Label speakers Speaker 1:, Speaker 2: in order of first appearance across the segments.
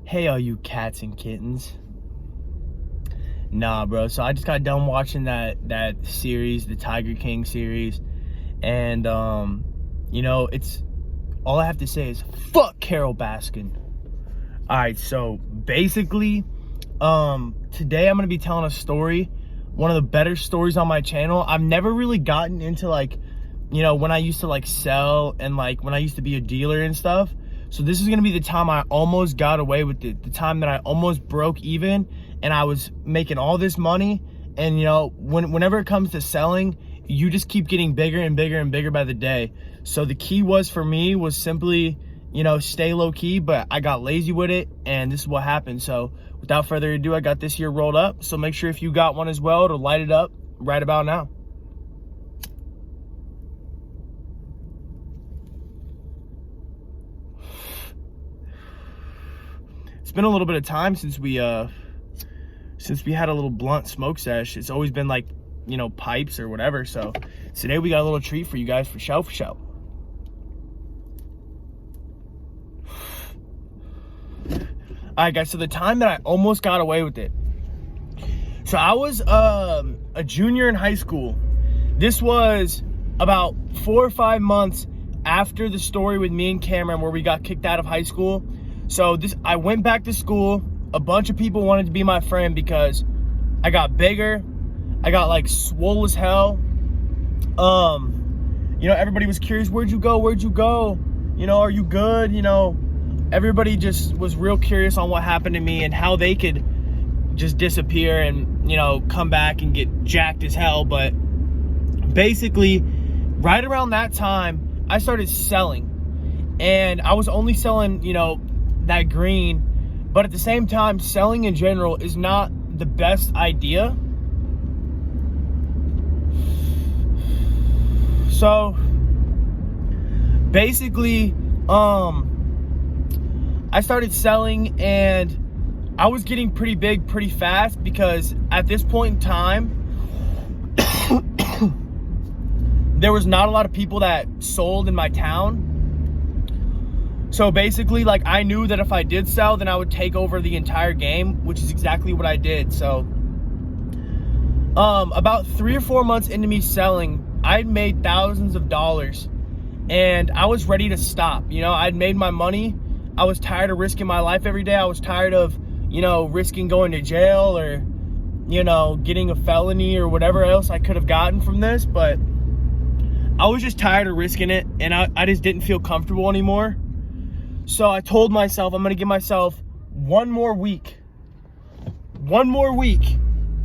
Speaker 1: Hey, all you cats and kittens. Nah, bro. So I just got done watching that series, the Tiger King series. And, it's all I have to say is fuck Carol Baskin. All right, so basically, today I'm going to be telling a story, one of the better stories on my channel. I've never really gotten into, when I used to, sell and, when I used to be a dealer and stuff. So this is going to be the time I almost got away with it, the time that I almost broke even and I was making all this money. And, whenever it comes to selling, you just keep getting bigger and bigger and bigger by the day. So the key for me was simply, stay low key, but I got lazy with it and this is what happened. So without further ado, I got this here rolled up. So make sure if you got one as well to light it up right about now. It's been a little bit of time since we had a little blunt smoke sesh. It's always been pipes or whatever. So today we got a little treat for you guys for show. All right, guys, so the time that I almost got away with it. So I was a junior in high school. This was about 4 or 5 months after the story with me and Cameron where we got kicked out of high school. So I went back to school. A bunch of people wanted to be my friend because I got bigger. I got swole as hell. Everybody was curious, where'd you go? Are you good? Everybody just was real curious on what happened to me and how they could just disappear and, come back and get jacked as hell. But basically, right around that time, I started selling. And I was only selling, that green. But at the same time, selling in general is not the best idea. So basically, I started selling and I was getting pretty big pretty fast because at this point in time, there was not a lot of people that sold in my town. So basically, I knew that if I did sell, then I would take over the entire game, which is exactly what I did. So about 3 or 4 months into me selling, I'd made thousands of dollars and I was ready to stop. I'd made my money. I was tired of risking my life every day. I was tired of, risking going to jail or, getting a felony or whatever else I could have gotten from this. But I was just tired of risking it and I just didn't feel comfortable anymore. So I told myself I'm going to give myself one more week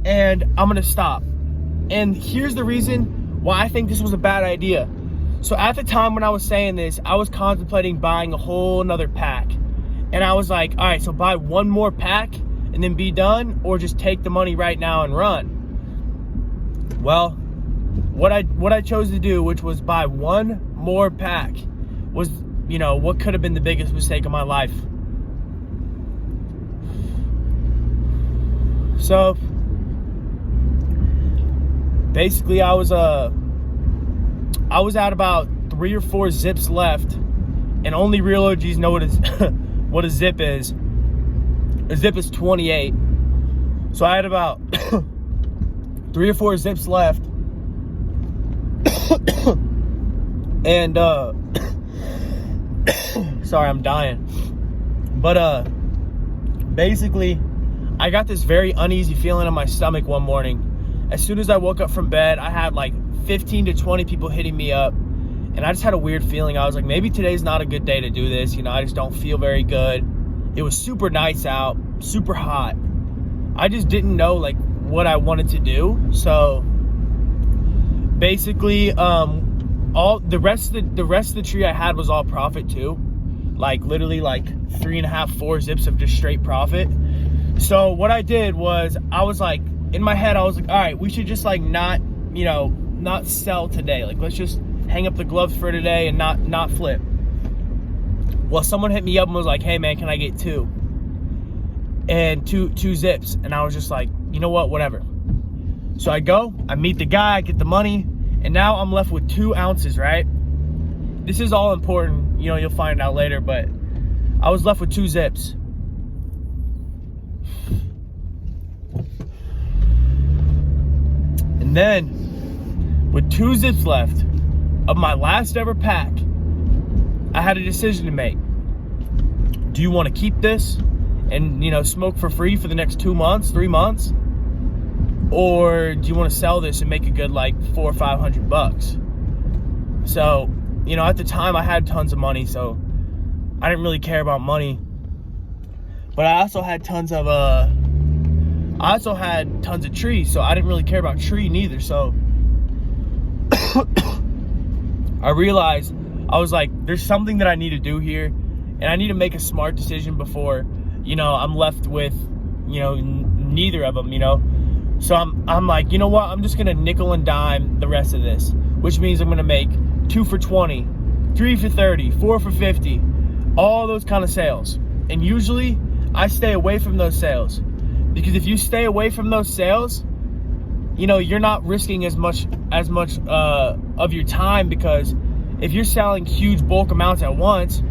Speaker 1: and I'm going to stop. And here's the reason why I think this was a bad idea. So at the time when I was saying this, I was contemplating buying a whole nother pack. And I was like, all right, so buy one more pack and then be done, or just take the money right now and run. Well, what I chose to do, which was buy one more pack, was, what could have been the biggest mistake of my life. So basically I was at about 3 or 4 zips left, and only real OGs know what a zip is. A zip is 28. So I had about 3 or 4 zips left. And sorry, I'm dying. But basically, I got this very uneasy feeling in my stomach one morning. As soon as I woke up from bed, I had 15 to 20 people hitting me up. And I just had a weird feeling. I was like, maybe today's not a good day to do this. I just don't feel very good. It was super nice out, super hot. I just didn't know what I wanted to do. So basically, all the rest of the tree I had was all profit too. Literally 3.5, 4 zips of just straight profit. So what I did was, I was in my head, I was like, all right, we should just not sell today. Let's just hang up the gloves for today and not flip. Well, someone hit me up and was like, hey man, can I get 2? And two zips. And I was just like, you know what, whatever. So I go, I meet the guy, I get the money, and now I'm left with 2 ounces, right? This is all important, you'll find out later, but I was left with 2 zips. And then, with 2 zips left of my last ever pack, I had a decision to make. Do you want to keep this and, smoke for free for the next 2 months, 3 months? Or do you want to sell this and make a good like $400 or $500? So, at the time I had tons of money, so I didn't really care about money. But I also had tons of trees, so I didn't really care about tree neither. So I realized, I was like, there's something that I need to do here, and I need to make a smart decision before, I'm left with, neither of them, So I'm like, you know what? I'm just gonna nickel and dime the rest of this, which means I'm gonna make 2 for 20, 3 for 30, 4 for 50, all those kind of sales. And usually I stay away from those sales, because if you stay away from those sales, you're not risking as much of your time, because if you're selling huge bulk amounts at once,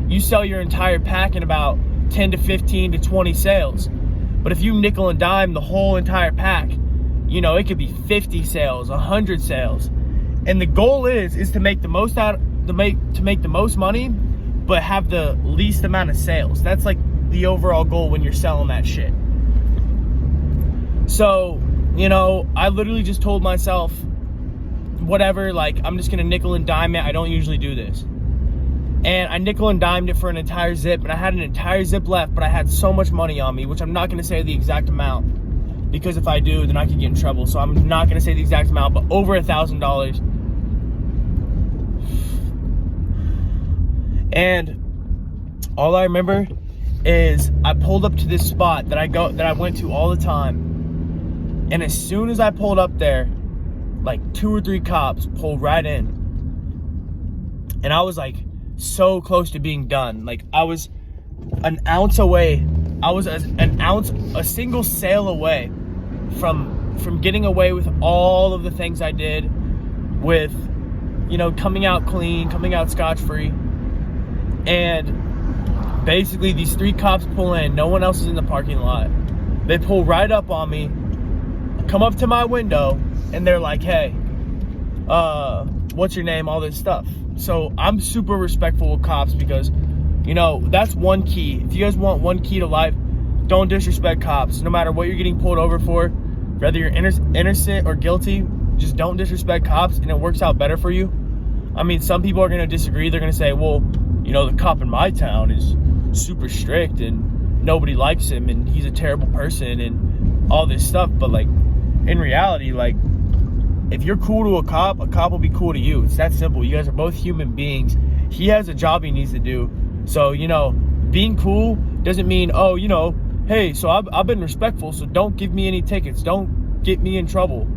Speaker 1: you sell your entire pack in about 10 to 15 to 20 sales. But if you nickel and dime the whole entire pack, it could be 50 sales, 100 sales. And the goal is to make the most make the most money, but have the least amount of sales. That's like the overall goal when you're selling that shit. So, I literally just told myself, whatever, like, I'm just gonna nickel and dime it. I don't usually do this. And I nickel and dimed it for an entire zip, and I had an entire zip left, but I had so much money on me, which I'm not gonna say the exact amount, because if I do, then I could get in trouble. So I'm not gonna say the exact amount, but over $1,000. And all I remember is I pulled up to this spot that I went to all the time. And as soon as I pulled up there, like 2 or 3 cops pulled right in. And I was like so close to being done. Like, I was an ounce away. I was a single sale away from getting away with all of the things I did, with, coming out clean, coming out scotch-free. And basically these 3 cops pull in. No one else is in the parking lot. They pull right up on me, come up to my window, and they're like, hey, what's your name, all this stuff. So I'm super respectful with cops, because, that's one key. If you guys want one key to life, don't disrespect cops. No matter what you're getting pulled over for, whether you're innocent or guilty, just don't disrespect cops, and it works out better for you. I mean, some people are going to disagree. They're going to say, well, the cop in my town is super strict and nobody likes him and he's a terrible person and all this stuff. But, like, in reality, like, if you're cool to a cop will be cool to you. It's that simple. You guys are both human beings. He has a job he needs to do. So, being cool doesn't mean, oh, hey, so I've been respectful, so don't give me any tickets. Don't get me in trouble.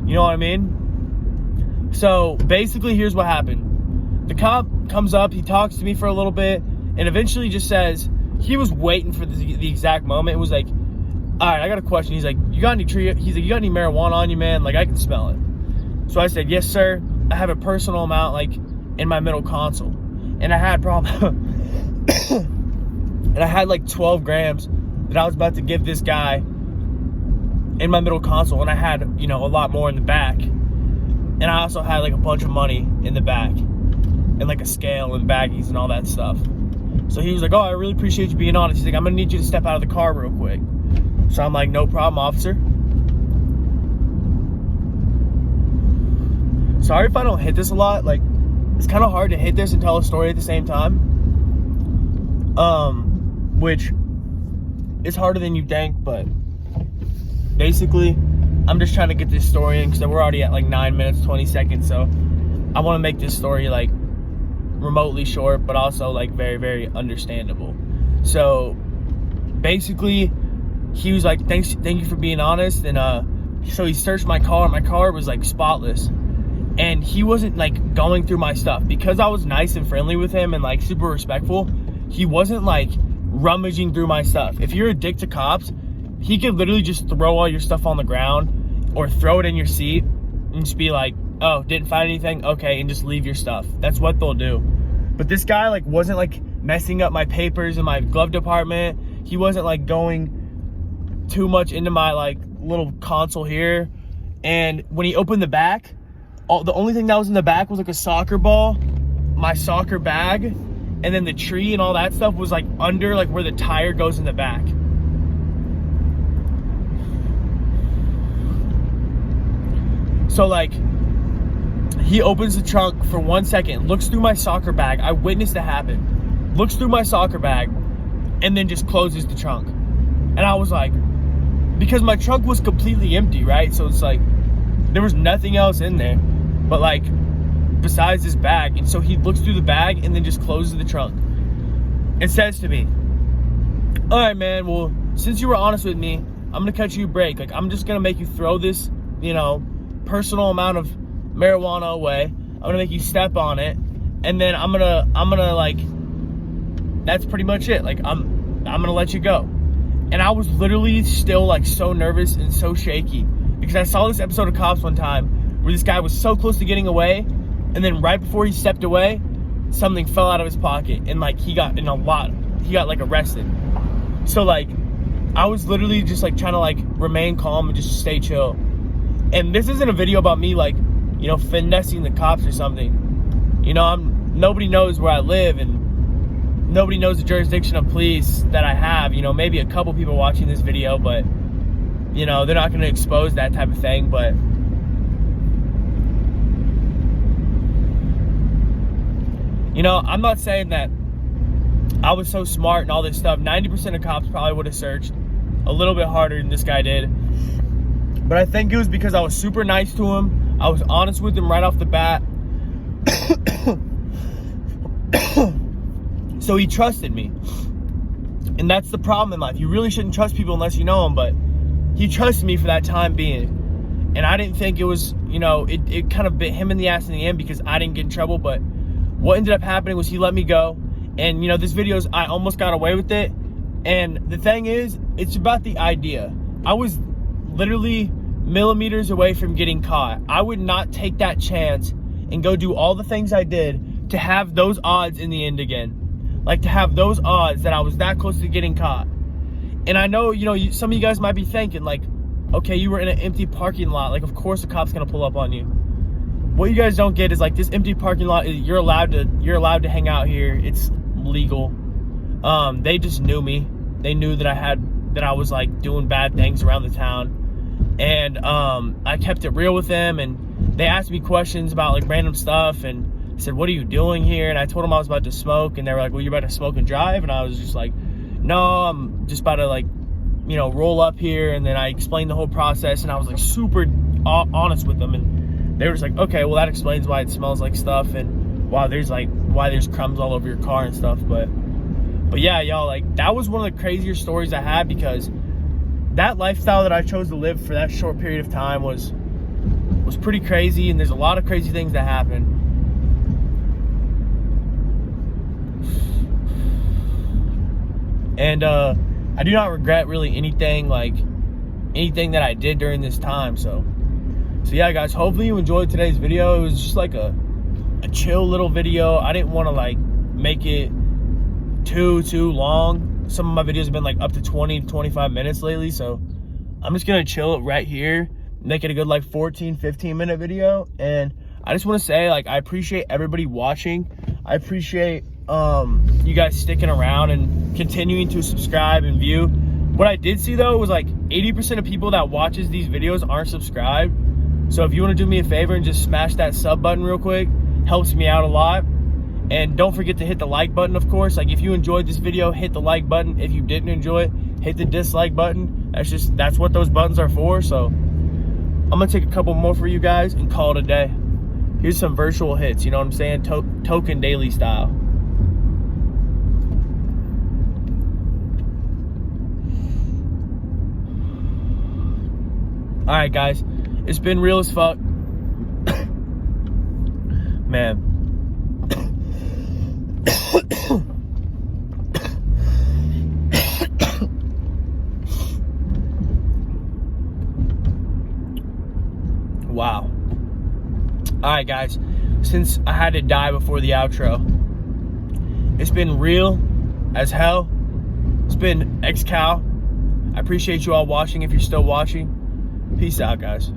Speaker 1: You know what I mean? So basically, here's what happened. The cop comes up, he talks to me for a little bit, and eventually just says, he was waiting for the exact moment. It was like, all right, I got a question. He's like, you got any marijuana on you, man? Like, I can smell it. So I said, yes, sir. I have a personal amount, like, in my middle console. And I had and I had like 12 grams that I was about to give this guy in my middle console. And I had, a lot more in the back. And I also had like a bunch of money in the back, and like a scale and baggies and all that stuff. So he was like, oh, I really appreciate you being honest. He's like, I'm gonna need you to step out of the car real quick. So I'm like, no problem, officer. Sorry if I don't hit this a lot. Like, it's kind of hard to hit this and tell a story at the same time. Which is harder than you think, but basically, I'm just trying to get this story in, because we're already at like 9 minutes, 20 seconds. So I want to make this story like remotely short, but also like very, very understandable. So basically, he was like, thank you for being honest. And so he searched my car. My car was like spotless, and he wasn't like going through my stuff, because I was nice and friendly with him and like super respectful. He wasn't like rummaging through my stuff. If you're a dick to cops, he could literally just throw all your stuff on the ground or throw it in your seat and just be like, oh, didn't find anything, okay, and just leave your stuff. That's what they'll do. But this guy like wasn't like messing up my papers in my glove department. He wasn't like going too much into my like little console here. And when he opened the back, the only thing that was in the back was like a soccer ball, my soccer bag, and then the tree and all that stuff was like under like where the tire goes in the back. So like, he opens the trunk for 1 second, looks through my soccer bag. I witnessed it happen. Looks through my soccer bag, and then just closes the trunk. And I was like, because my trunk was completely empty, right? So it's like, there was nothing else in there, but like, besides this bag. And so he looks through the bag and then just closes the trunk and says to me, all right, man, well, since you were honest with me, I'm gonna cut you a break. Like, I'm just gonna make you throw this, you know, personal amount of marijuana away. I'm gonna make you step on it, and then I'm gonna like, that's pretty much it. Like, I'm gonna let you go. And I was literally still like so nervous and so shaky because I saw this episode of Cops one time where this guy was so close to getting away, and then right before he stepped away, something fell out of his pocket, and like he got like arrested. So like, I was literally just like trying to like remain calm and just stay chill. And this isn't a video about me like, you know, finessing the cops or something. You know, nobody knows where I live, and nobody knows the jurisdiction of police that I have. You know, maybe a couple people watching this video, but you know, they're not going to expose that type of thing. But you know, I'm not saying that I was so smart and all this stuff. 90% of cops probably would have searched a little bit harder than this guy did. But I think it was because I was super nice to him. I was honest with him right off the bat. So he trusted me. And that's the problem in life. You really shouldn't trust people unless you know them, but he trusted me for that time being. And I didn't think it was, you know, it kind of bit him in the ass in the end because I didn't get in trouble. But what ended up happening was he let me go. And, you know, this video is, I almost got away with it. And the thing is, it's about the idea. I was literally millimeters away from getting caught. I would not take that chance and go do all the things I did to have those odds in the end again. Like, to have those odds that I was that close to getting caught. And I know, you know, some of you guys might be thinking like, okay, you were in an empty parking lot. Like, of course the cop's gonna pull up on you. What you guys don't get is like, this empty parking lot, you're allowed to hang out here. It's legal. They just knew me. They knew that I was like doing bad things around the town. And I kept it real with them, and they asked me questions about like random stuff, and I said, what are you doing here? And I told them I was about to smoke, and they were like, well, you're about to smoke and drive? And I was just like, no, I'm just about to like, you know, roll up here. And then I explained the whole process, and I was like super honest with them, and they were just like, okay, well, that explains why it smells like stuff, and why there's crumbs all over your car and stuff. But yeah, y'all, like, that was one of the crazier stories I had, because that lifestyle that I chose to live for that short period of time was pretty crazy, and there's a lot of crazy things that happen. And I do not regret really anything that I did during this time. So yeah, guys, hopefully you enjoyed today's video. It was just like a chill little video. I didn't want to like make it too long. Some of my videos have been like up to 20-25 minutes lately, so I'm just gonna chill it right here, make it a good like 14-15 minute video. And I just want to say, like, I appreciate everybody watching. I appreciate you guys sticking around and continuing to subscribe and view. What I did see though was like 80% of people that watches these videos aren't subscribed. So if you want to do me a favor and just smash that sub button real quick, helps me out a lot. And don't forget to hit the like button, of course. Like, if you enjoyed this video, hit the like button. If you didn't enjoy it, hit the dislike button. That's what those buttons are for. So I'm gonna take a couple more for you guys and call it a day. Here's some virtual hits, you know what I'm saying? Token daily style. All right, guys, it's been real as fuck. Man. Wow. All right, guys, since I had to die before the outro, it's been real as hell. It's been XCal. I appreciate you all watching. If you're still watching, peace out, guys.